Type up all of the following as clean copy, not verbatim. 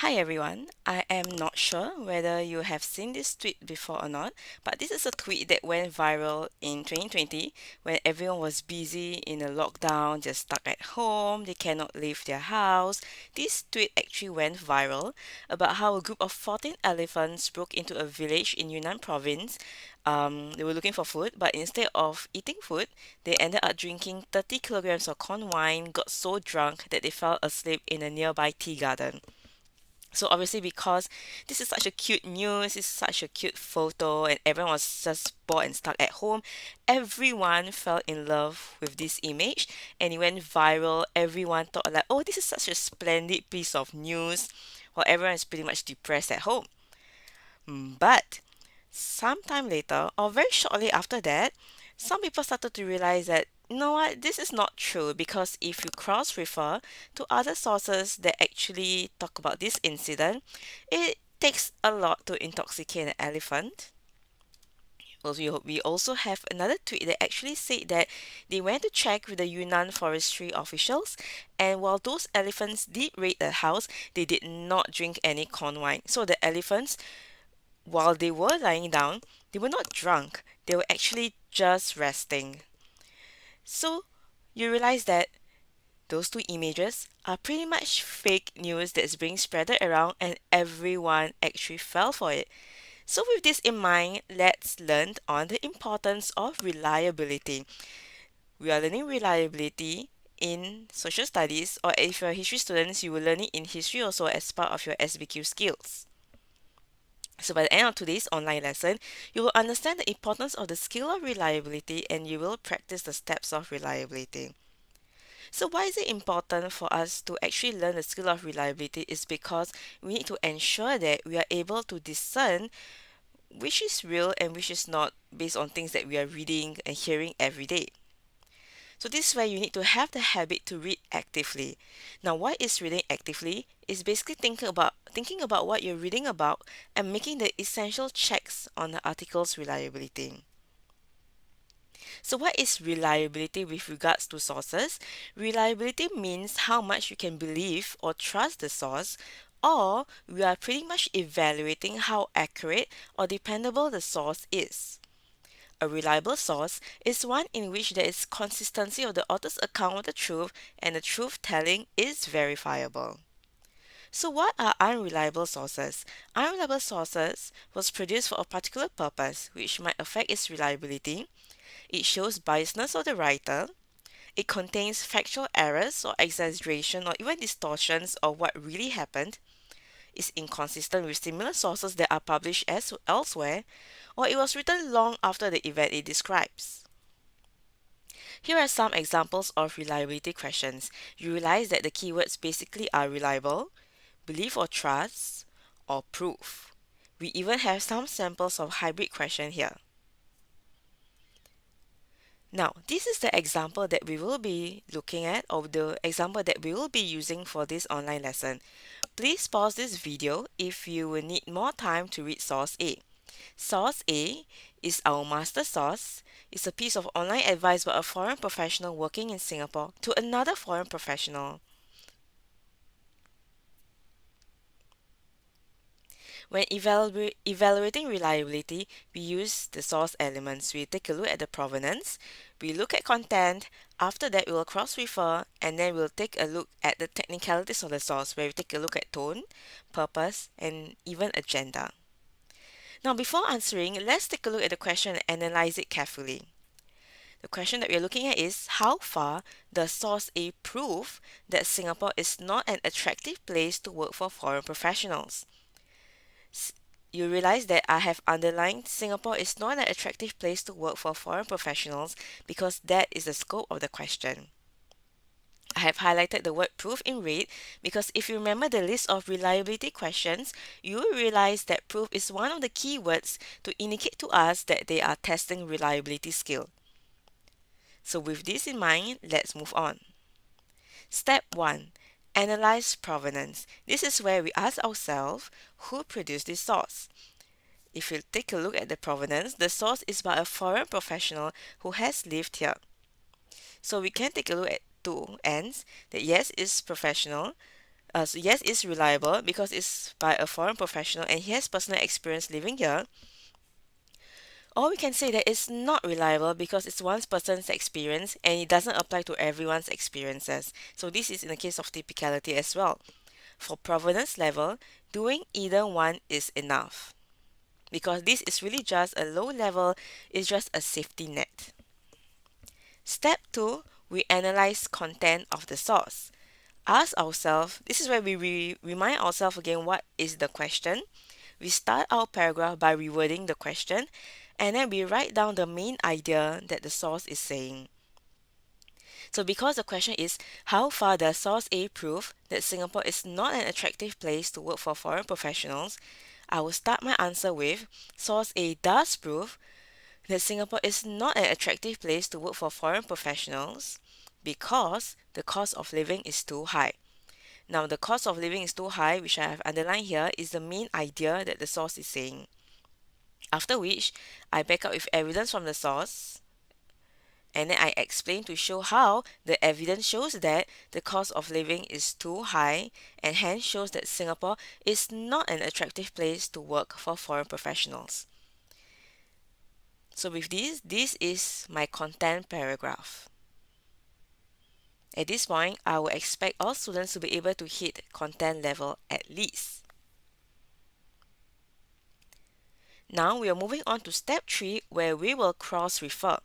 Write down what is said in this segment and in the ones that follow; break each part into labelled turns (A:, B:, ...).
A: Hi everyone, I am not sure whether you have seen this tweet before or not, but this is a tweet that went viral in 2020 when everyone was busy in a lockdown, just stuck at home, they cannot leave their house. This tweet actually went viral about how a group of 14 elephants broke into a village in Yunnan province. They were looking for food, but instead of eating food, they ended up drinking 30 kilograms of corn wine, got so drunk that they fell asleep in a nearby tea garden. So obviously because this is such a cute news, it's such a cute photo and everyone was just bored and stuck at home, everyone fell in love with this image and it went viral. Everyone thought like, oh, this is such a splendid piece of news while everyone is pretty much depressed at home. But sometime later, or very shortly after that, some people started to realize that you know what, this is not true because if you cross refer to other sources that actually talk about this incident, it takes a lot to intoxicate an elephant. We also have another tweet that actually said that they went to check with the Yunnan forestry officials, and while those elephants did raid the house, they did not drink any corn wine. So the elephants, while they were lying down, they were not drunk. They were actually just resting. So you realize that those two images are pretty much fake news that's being spreaded around and everyone actually fell for it. So with this in mind, let's learn on the importance of reliability. We are learning reliability in social studies, or if you're history students, you will learn it in history also as part of your SBQ skills. So by the end of today's online lesson, you will understand the importance of the skill of reliability and you will practice the steps of reliability. So why is it important for us to actually learn the skill of reliability is because we need to ensure that we are able to discern which is real and which is not based on things that we are reading and hearing every day. So this is where you need to have the habit to read actively. Now, what is reading actively? Is basically thinking about what you're reading about and making the essential checks on the article's reliability. So what is reliability with regards to sources? Reliability means how much you can believe or trust the source, or we are pretty much evaluating how accurate or dependable the source is. A reliable source is one in which there is consistency of the author's account of the truth and the truth telling is verifiable. So what are unreliable sources? Unreliable sources was produced for a particular purpose which might affect its reliability. It shows biasness of the writer. It contains factual errors or exaggeration or even distortions of what really happened. Is inconsistent with similar sources that are published elsewhere, or it was written long after the event it describes. Here are some examples of reliability questions. You realize that the keywords basically are reliable, belief or trust, or proof. We even have some samples of hybrid question here. Now, this is the example that we will be looking at, or the example that we will be using for this online lesson. Please pause this video if you will need more time to read source A. Source A is our master source. It's a piece of online advice by a foreign professional working in Singapore to another foreign professional. When evaluating reliability, we use the source elements. We take a look at the provenance, we look at content, after that we will cross-refer, and then we'll take a look at the technicalities of the source, where we take a look at tone, purpose, and even agenda. Now before answering, let's take a look at the question and analyze it carefully. The question that we're looking at is how far does source A prove that Singapore is not an attractive place to work for foreign professionals? You realize that I have underlined Singapore is not an attractive place to work for foreign professionals because that is the scope of the question. I have highlighted the word proof in red because if you remember the list of reliability questions, you will realize that proof is one of the keywords to indicate to us that they are testing reliability skill. So with this in mind, let's move on. Step 1. Analyze provenance. This is where we ask ourselves who produced this source. If you take a look at the provenance, the source is by a foreign professional who has lived here. So we can take a look at two ends, that yes, it's professional, So yes, it's reliable because it's by a foreign professional and he has personal experience living here. Or we can say that it's not reliable because it's one person's experience and it doesn't apply to everyone's experiences. So this is in the case of typicality as well. For provenance level, doing either one is enough because this is really just a low level, it's just a safety net. Step 2, we analyze content of the source. Ask ourselves, this is where we remind ourselves again what is the question. We start our paragraph by rewording the question and then we write down the main idea that the source is saying. So because the question is, how far does source A prove that Singapore is not an attractive place to work for foreign professionals? I will start my answer with, source A does prove that Singapore is not an attractive place to work for foreign professionals because the cost of living is too high. Now, the cost of living is too high, which I have underlined here, is the main idea that the source is saying. After which, I back up with evidence from the source and then I explain to show how the evidence shows that the cost of living is too high and hence shows that Singapore is not an attractive place to work for foreign professionals. So with this is my content paragraph. At this point, I will expect all students to be able to hit content level at least. Now we are moving on to step 3 where we will cross-refer.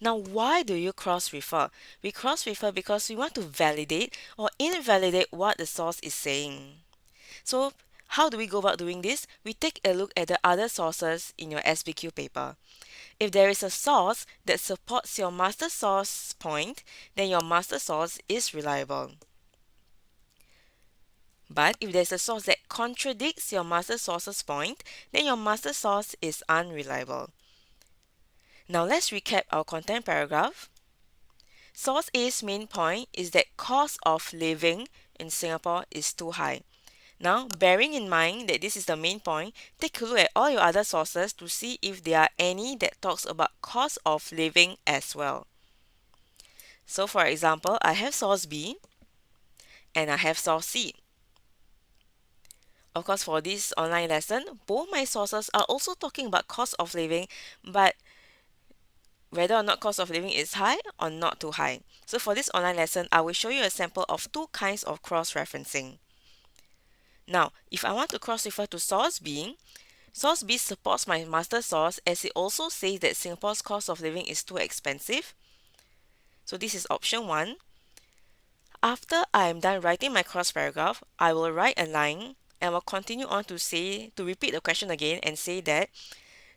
A: Now, why do you cross-refer? We cross-refer because we want to validate or invalidate what the source is saying. So, how do we go about doing this? We take a look at the other sources in your SBQ paper. If there is a source that supports your master source point, then your master source is reliable. But if there's a source that contradicts your master source's point, then your master source is unreliable. Now let's recap our content paragraph. Source A's main point is that cost of living in Singapore is too high. Now, bearing in mind that this is the main point, take a look at all your other sources to see if there are any that talks about cost of living as well. So for example, I have source B and I have source C. Of course, for this online lesson, both my sources are also talking about cost of living, but whether or not cost of living is high or not too high. So for this online lesson, I will show you a sample of two kinds of cross-referencing. Now, if I want to cross-refer to source B supports my master source as it also says that Singapore's cost of living is too expensive. So this is option 1. After I am done writing my cross paragraph, I will write a line and will continue on to repeat the question again and say that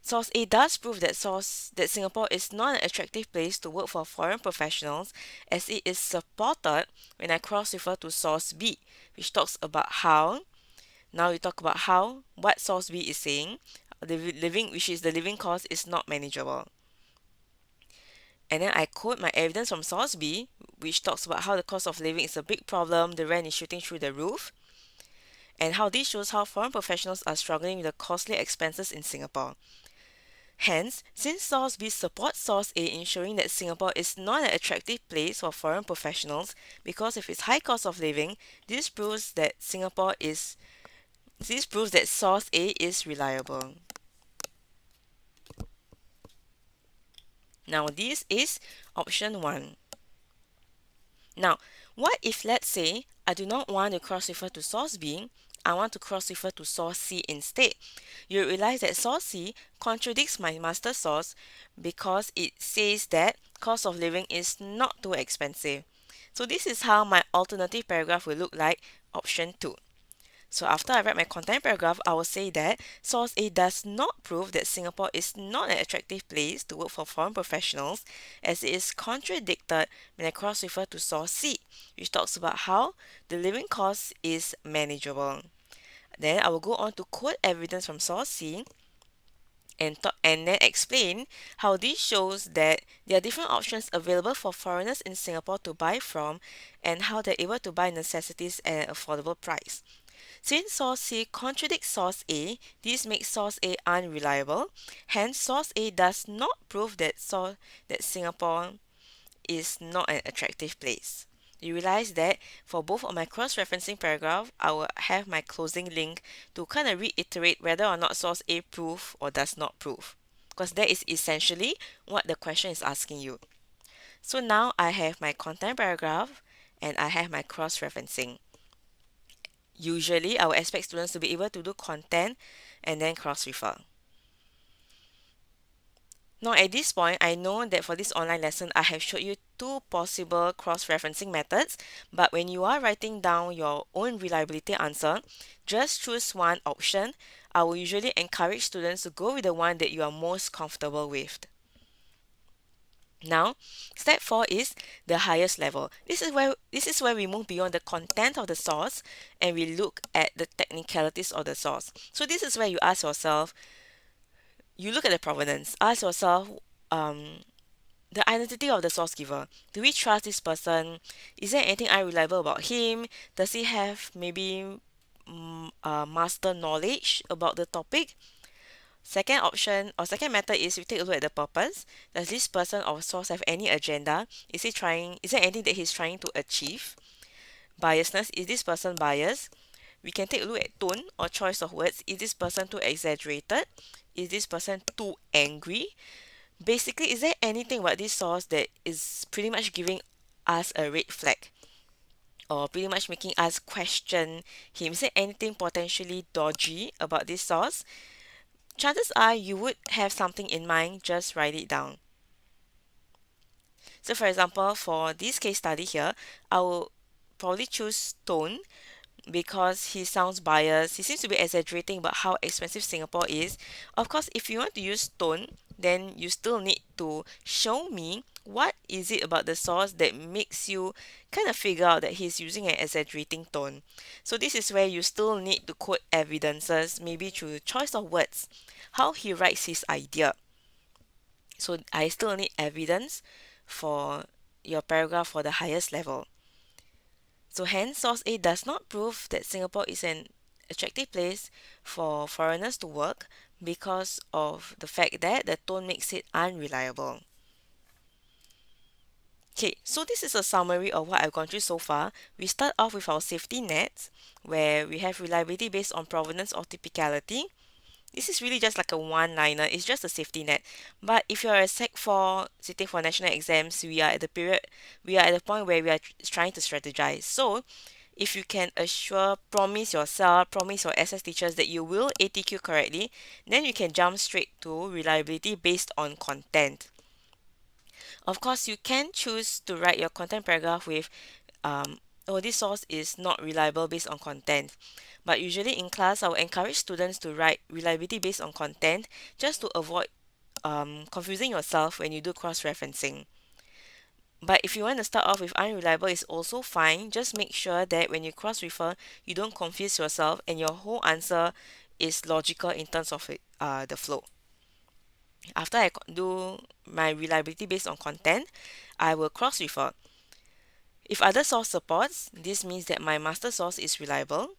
A: Source A does prove that Singapore is not an attractive place to work for foreign professionals as it is supported when I cross-refer to source B, which talks about how, now we talk about how, what source B is saying, which is the living cost is not manageable. And then I quote my evidence from source B, which talks about how the cost of living is a big problem, the rent is shooting through the roof, and how this shows how foreign professionals are struggling with the costly expenses in Singapore. Hence, since source B supports source A in showing that Singapore is not an attractive place for foreign professionals because of its high cost of living, this proves that source A is reliable. Now this is option 1. Now, what if let's say I do not want to cross-refer to source B, I want to cross-refer to source C instead. You realize that source C contradicts my master source because it says that cost of living is not too expensive. So this is how my alternative paragraph will look like, option 2. So after I write my content paragraph, I will say that source A does not prove that Singapore is not an attractive place to work for foreign professionals as it is contradicted when I cross-refer to source C, which talks about how the living cost is manageable. Then I will go on to quote evidence from source C and then explain how this shows that there are different options available for foreigners in Singapore to buy from and how they're able to buy necessities at an affordable price. Since source C contradicts source A, this makes source A unreliable. Hence, source A does not prove that Singapore is not an attractive place. you realize that for both of my cross-referencing paragraph, I will have my closing link to kind of reiterate whether or not source A prove or does not prove. Because that is essentially what the question is asking you. So now I have my content paragraph and I have my cross-referencing. Usually, I would expect students to be able to do content and then cross-refer. Now at this point, I know that for this online lesson, I have showed you two possible cross-referencing methods, but when you are writing down your own reliability answer, just choose one option. I will usually encourage students to go with the one that you are most comfortable with. Now, step 4 is the highest level. This is where we move beyond the content of the source and we look at the technicalities of the source. So this is where you ask yourself, you look at the provenance, ask yourself, um, the identity of the source giver. Do we trust this person? Is there anything unreliable about him? Does he have maybe master knowledge about the topic? Second option or second method is we take a look at the purpose. Does this person or source have any agenda? Is there anything that he's trying to achieve? Biasness, is this person biased? We can take a look at tone or choice of words. Is this person too exaggerated? Is this person too angry? Basically, is there anything about this source that is pretty much giving us a red flag or pretty much making us question him? Is there anything potentially dodgy about this source? Chances are you would have something in mind, just write it down. So for example, for this case study here, I will probably choose tone because he sounds biased. He seems to be exaggerating about how expensive Singapore is. Of course, if you want to use tone, then you still need to show me what is it about the source that makes you kind of figure out that he's using an exaggerating tone. So this is where you still need to quote evidences, maybe through choice of words, how he writes his idea. So I still need evidence for your paragraph for the highest level. So hence, source A does not prove that Singapore is an attractive place for foreigners to work because of the fact that the tone makes it unreliable. Okay, so this is a summary of what I've gone through so far. We start off with our safety nets, where we have reliability based on provenance or typicality. This is really just like a one-liner. It's just a safety net. But if you're a Sec 4 sitting for national exams, we are at the point where we are trying to strategize. So if you can promise yourself, promise your SS teachers that you will ATQ correctly, then you can jump straight to reliability based on content. Of course, you can choose to write your content paragraph with, oh, this source is not reliable based on content. But usually in class, I will encourage students to write reliability based on content just to avoid confusing yourself when you do cross-referencing. But if you want to start off with unreliable, it's also fine. Just make sure that when you cross-refer, you don't confuse yourself and your whole answer is logical in terms of the flow. After I do my reliability based on content, I will cross-refer. If other source supports, this means that my master source is reliable.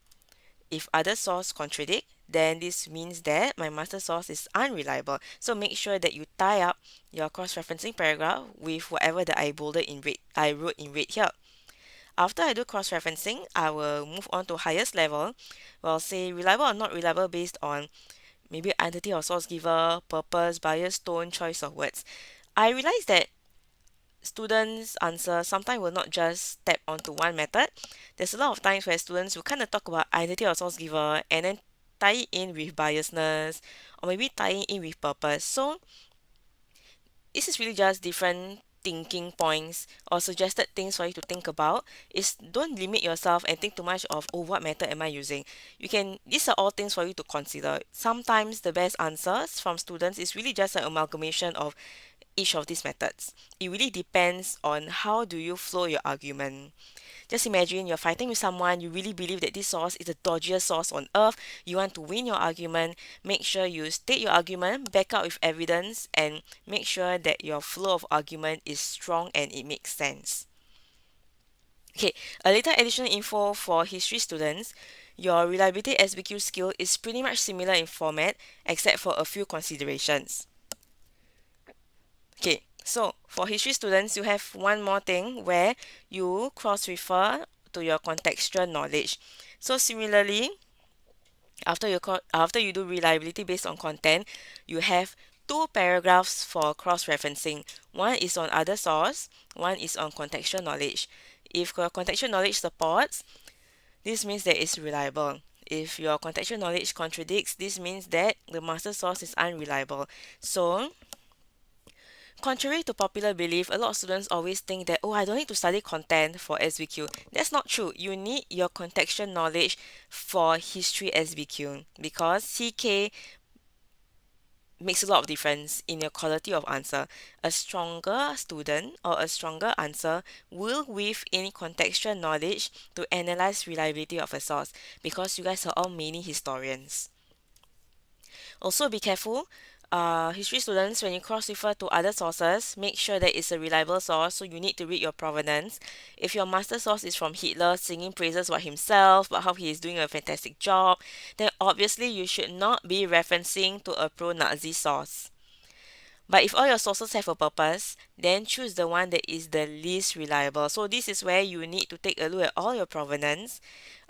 A: If other source contradict, then this means that my master source is unreliable. So make sure that you tie up your cross-referencing paragraph with whatever that I bolded in red, I wrote in red here. After I do cross-referencing, I will move on to highest level. Well, say reliable or not reliable based on maybe identity or source giver, purpose, bias, tone, choice of words. I realize that students' answer sometimes will not just tap onto one method. There's a lot of times where students will kind of talk about identity or source giver and then tie it in with biasness or maybe tie it in with purpose. So this is really just different thinking points or suggested things for you to think about. Is don't limit yourself and think too much of, oh, what method am I using. These are all things for you to consider. Sometimes the best answers from students is really just an amalgamation of each of these methods. It really depends on how do you flow your argument. Just imagine you're fighting with someone, you really believe that this source is the dodgiest source on earth, you want to win your argument, make sure you state your argument, back up with evidence, and make sure that your flow of argument is strong and it makes sense. Okay, a little additional info for history students. Your reliability SBQ skill is pretty much similar in format except for a few considerations. Okay, So for history students, you have one more thing where you cross-refer to your contextual knowledge. So similarly, after you do reliability based on content, you have two paragraphs for cross-referencing. One is on other source, one is on contextual knowledge. If your contextual knowledge supports, this means that it's reliable. If your contextual knowledge contradicts, this means that the master source is unreliable. So, contrary to popular belief, a lot of students always think that, oh, I don't need to study content for SBQ. That's not true. You need your contextual knowledge for history SBQ because CK makes a lot of difference in your quality of answer. A stronger student or a stronger answer will weave in contextual knowledge to analyze reliability of a source because you guys are all mini historians. Also, be careful. History students, when you cross-refer to other sources, make sure that it's a reliable source, so you need to read your provenance. If your master source is from Hitler singing praises about himself, about how he is doing a fantastic job, then obviously you should not be referencing to a pro-Nazi source. But if all your sources have a purpose, then choose the one that is the least reliable. So this is where you need to take a look at all your provenance,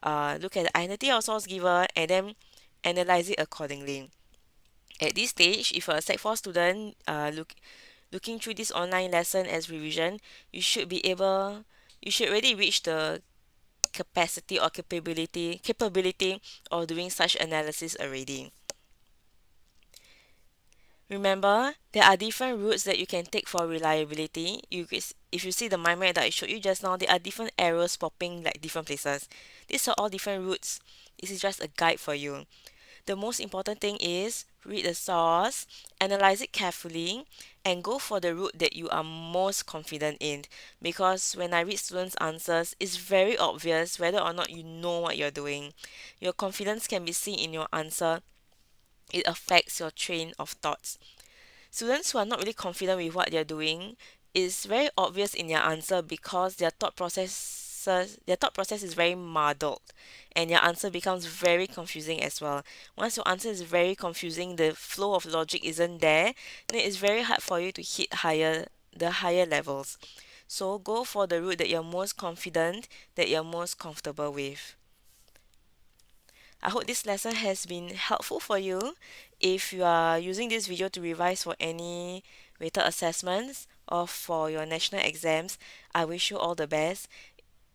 A: look at the identity of source giver, and then analyze it accordingly. At this stage, if you're a Sec 4 student looking through this online lesson as revision, you should already reach the capacity or capability of doing such analysis already. Remember, there are different routes that you can take for reliability. If you see the mind map that I showed you just now, there are different arrows popping like different places. These are all different routes. This is just a guide for you. The most important thing is read the source, analyze it carefully, and go for the route that you are most confident in. Because when I read students' answers, it's very obvious whether or not you know what you're doing. Your confidence can be seen in your answer. It affects your train of thoughts. Students who are not really confident with what they're doing is very obvious in their answer because their thought process is very muddled and your answer becomes very confusing as well. Once your answer is very confusing, the flow of logic isn't there, then it's very hard for you to hit the higher levels. So go for the route that you're most confident, that you're most comfortable with. I hope this lesson has been helpful for you. If you are using this video to revise for any weighted assessments or for your national exams, I wish you all the best.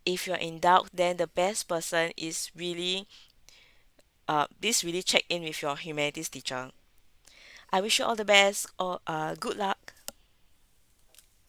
A: If you're in doubt, then the best person is really check in with your humanities teacher. I wish you all the best or good luck.